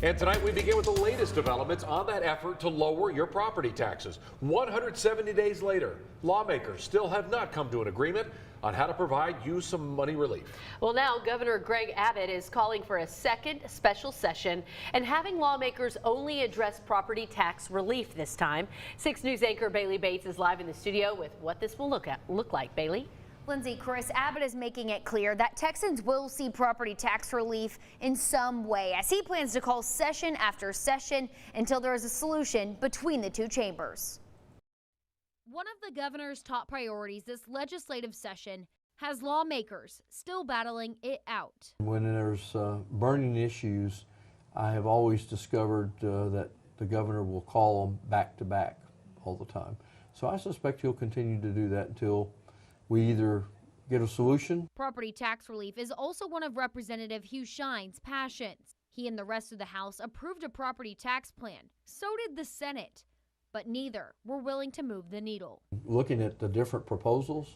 And tonight we begin with the latest developments on that effort to lower your property taxes. 170 days later, lawmakers still have not come to an agreement on how to provide you some money relief. Well, now Governor Greg Abbott is calling for a second special session and having lawmakers only address property tax relief this time. 6 News anchor Bailey Bates is live in the studio with what this will look like. Bailey? Lindsay, Chris, Abbott is making it clear that Texans will see property tax relief in some way, as he plans to call session after session until there is a solution between the two chambers. One of the governor's top priorities this legislative session has lawmakers still battling it out. When there's burning issues, I have always discovered that the governor will call them back to back all the time. So I suspect he'll continue to do that until we either get a solution. Property tax relief is also one of Representative Hugh Shine's passions. He and the rest of the House approved a property tax plan. So did the Senate, but neither were willing to move the needle. Looking at the different proposals,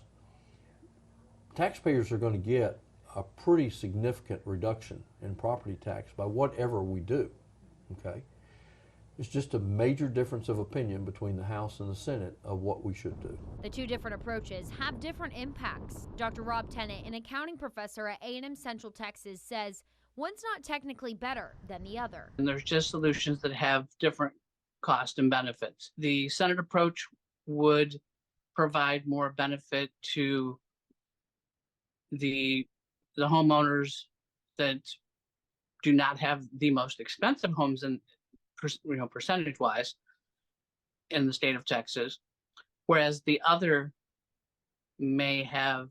taxpayers are going to get a pretty significant reduction in property tax by whatever we do, okay? It's just a major difference of opinion between the House and the Senate of what we should do. The two different approaches have different impacts. Dr. Rob Tennant, an accounting professor at A&M Central Texas, says one's not technically better than the other. And there's just solutions that have different costs and benefits. The Senate approach would provide more benefit to the homeowners that do not have the most expensive homes in percentage-wise in the state of Texas, whereas the other may have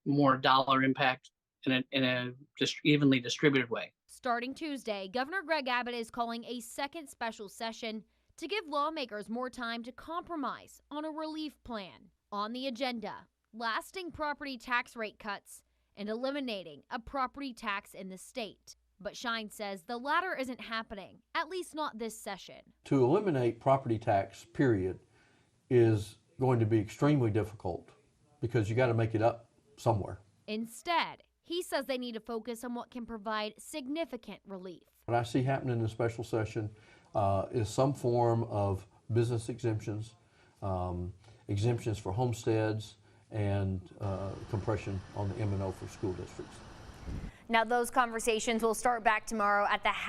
more dollar impact in a just evenly distributed way. Starting Tuesday, Governor Greg Abbott is calling a second special session to give lawmakers more time to compromise on a relief plan. On the agenda, lasting property tax rate cuts and eliminating a property tax in the state. But Shine says the latter isn't happening, at least not this session. To eliminate property tax, period, is going to be extremely difficult because you got to make it up somewhere. Instead, he says they need to focus on what can provide significant relief. What I see happening in the special session is some form of business exemptions, exemptions for homesteads, and compression on the M&O for school districts. Now, those conversations will start back tomorrow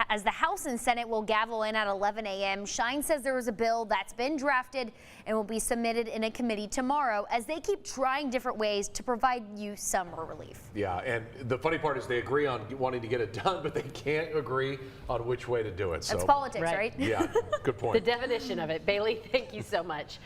as the House and Senate will gavel in at 11 a.m. Shine says there is a bill that's been drafted and will be submitted in a committee tomorrow as they keep trying different ways to provide you some relief. Yeah, and the funny part is they agree on wanting to get it done, but they can't agree on which way to do it. That's politics, right? Yeah, good point. The definition of it. Bailey, thank you so much.